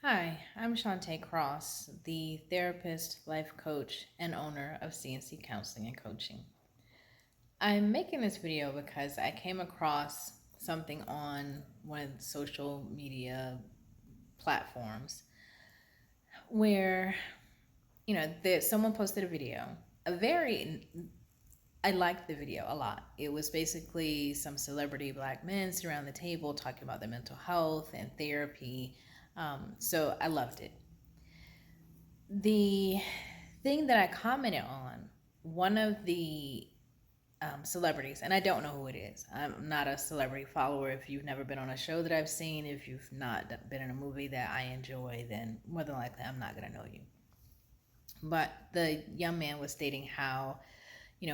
Hi, I'm Shantae Cross, the therapist, life coach, and owner of CNC Counseling and Coaching. I'm making this video because I came across something on one of the social media platforms where, someone posted a video. I liked the video a lot. It was basically some celebrity black men sitting around the table talking about their mental health and therapy. So I loved it. The thing that I commented on, one of the celebrities, and I don't know who it is. I'm not a celebrity follower. If you've never been on a show that I've seen, if you've not been in a movie that I enjoy, then more than likely I'm not going to know you. But the young man was stating how,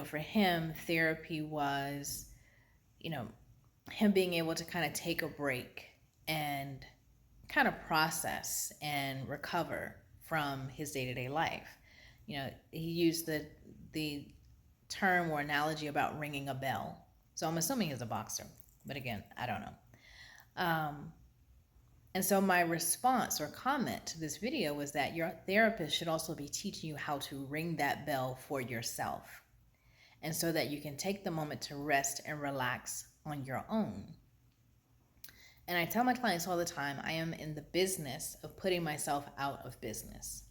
for him, therapy was, you know, him being able to kind of take a break and kind of process and recover from his day-to-day life. He used the term or analogy about ringing a bell. So I'm assuming he's a boxer, but again, I don't know. And so my response or comment to this video was that your therapist should also be teaching you how to ring that bell for yourself, and so that you can take the moment to rest and relax on your own. And I tell my clients all the time, I am in the business of putting myself out of business.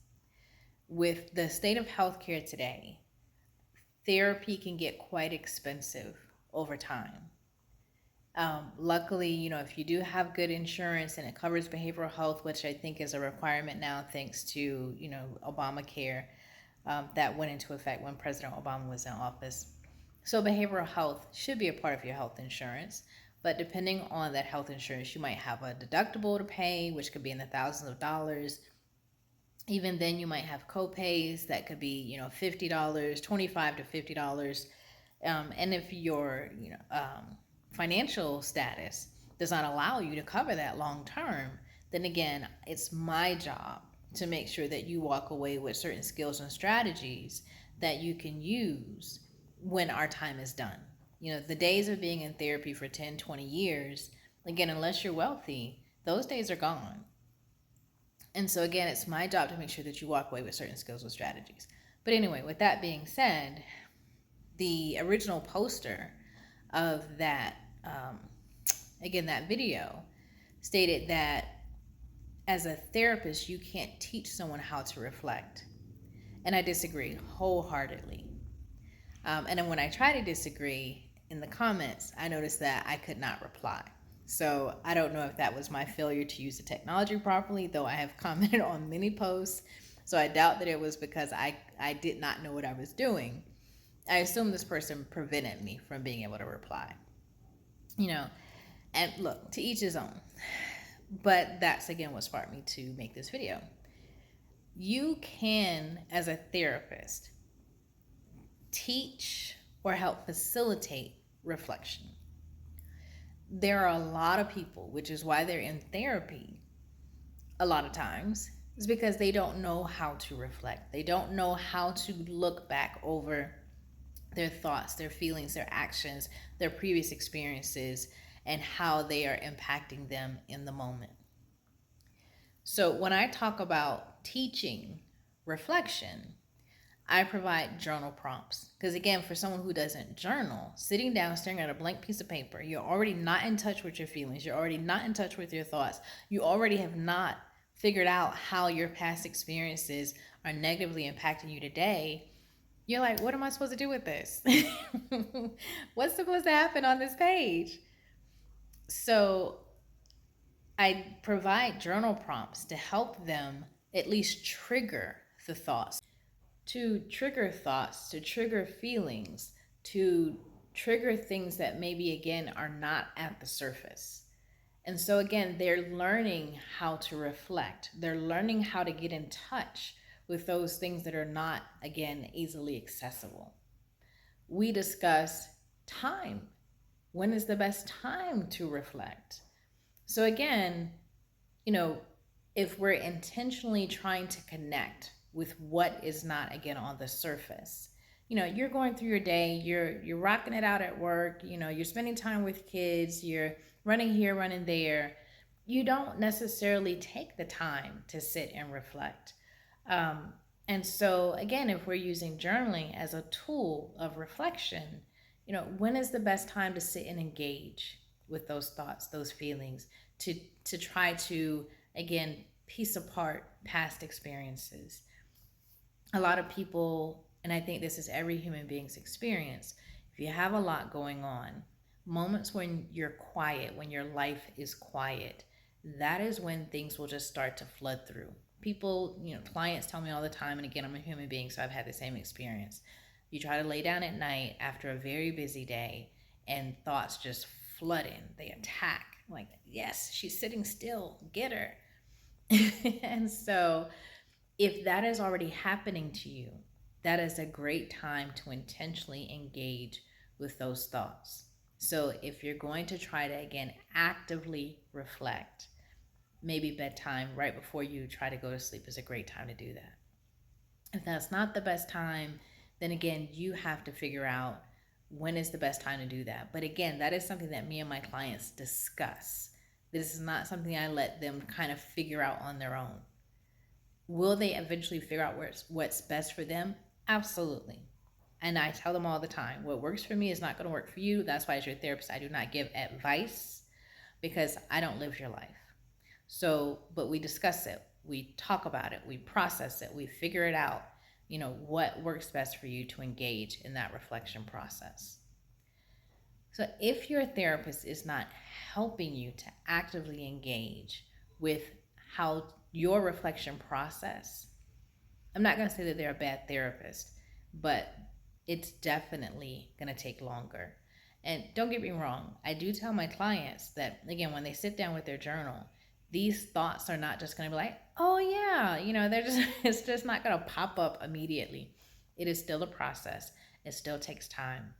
With the state of healthcare today, therapy can get quite expensive over time. Luckily, if you do have good insurance and it covers behavioral health, which I think is a requirement now thanks to, Obamacare, that went into effect when President Obama was in office. So behavioral health should be a part of your health insurance. But depending on that health insurance, you might have a deductible to pay, which could be in the thousands of dollars. Even then, you might have co-pays that could be, $50, $25 to $50. And if your, financial status does not allow you to cover that long term, then again, it's my job to make sure that you walk away with certain skills and strategies that you can use when our time is done. The days of being in therapy for 10, 20 years, again, unless you're wealthy, those days are gone. And so again, it's my job to make sure that you walk away with certain skills and strategies. But anyway, with that being said, the original poster of that, that video stated that as a therapist, you can't teach someone how to reflect. And I disagree wholeheartedly. And then when I try to disagree in the comments, I noticed that I could not reply. So I don't know if that was my failure to use the technology properly, though I have commented on many posts. So I doubt that it was because I did not know what I was doing. I assume this person prevented me from being able to reply. And look, to each his own. But that's again what sparked me to make this video. You can, as a therapist, teach or help facilitate reflection. There are a lot of people, which is why they're in therapy a lot of times, is because they don't know how to reflect. They don't know how to look back over their thoughts, their feelings, their actions, their previous experiences, and how they are impacting them in the moment. So when I talk about teaching reflection, I provide journal prompts. Because again, for someone who doesn't journal, sitting down, staring at a blank piece of paper, you're already not in touch with your feelings. You're already not in touch with your thoughts. You already have not figured out how your past experiences are negatively impacting you today. You're like, what am I supposed to do with this? What's supposed to happen on this page? So I provide journal prompts to help them at least trigger the thoughts, to trigger thoughts, to trigger feelings, to trigger things that maybe, again, are not at the surface. And so, again, they're learning how to reflect. They're learning how to get in touch with those things that are not, again, easily accessible. We discuss time. When is the best time to reflect? So again, if we're intentionally trying to connect with what is not, again, on the surface, you're going through your day, you're rocking it out at work, you're spending time with kids, you're running here, running there, you don't necessarily take the time to sit and reflect. Um, and so, again, if we're using journaling as a tool of reflection, when is the best time to sit and engage with those thoughts, those feelings, to try to, again, piece apart past experiences? A lot of people, and I think this is every human being's experience, if you have a lot going on, moments when you're quiet, when your life is quiet, that is when things will just start to flood through. People, clients tell me all the time, and again, I'm a human being, so I've had the same experience. You try to lay down at night after a very busy day, and thoughts just flood in. They attack, like, yes, she's sitting still, get her. And so, if that is already happening to you, that is a great time to intentionally engage with those thoughts. So if you're going to try to, again, actively reflect, maybe bedtime right before you try to go to sleep is a great time to do that. If that's not the best time, then again, you have to figure out when is the best time to do that. But again, that is something that me and my clients discuss. This is not something I let them kind of figure out on their own. Will they eventually figure out what's best for them? Absolutely. And I tell them all the time, what works for me is not going to work for you. That's why, as your therapist, I do not give advice because I don't live your life. So, but we discuss it, we talk about it, we process it, we figure it out, what works best for you to engage in that reflection process. So, if your therapist is not helping you to actively engage with how your reflection process, I'm not going to say that they're a bad therapist, but it's definitely going to take longer. And don't get me wrong, I do tell my clients that, again, when they sit down with their journal, these thoughts are not just going to be like, oh yeah, they're just, it's just not going to pop up immediately. It is still a process, it still takes time,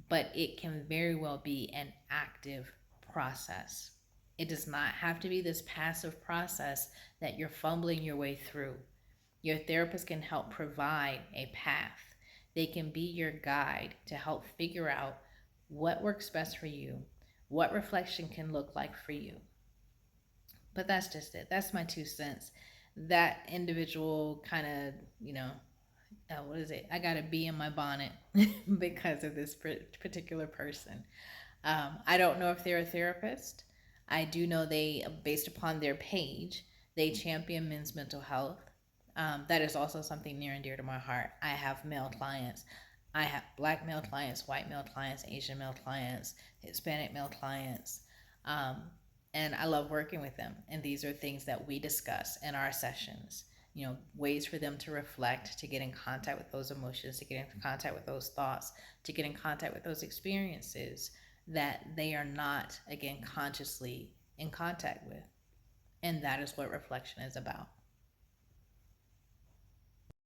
but it can very well be an active process. It does not have to be this passive process that you're fumbling your way through. Your therapist can help provide a path. They can be your guide to help figure out what works best for you, what reflection can look like for you. But that's just it. That's my 2 cents. That individual kind of, what is it? I got a bee in my bonnet because of this particular person. I don't know if they're a therapist. I do know they, based upon their page, they champion men's mental health. That is also something near and dear to my heart. I have male clients. I have black male clients, white male clients, Asian male clients, Hispanic male clients. Um, and I love working with them. And these are things that we discuss in our sessions. Ways for them to reflect, to get in contact with those emotions, to get in contact with those thoughts, to get in contact with those experiences that they are not, again, consciously in contact with. And that is what reflection is about.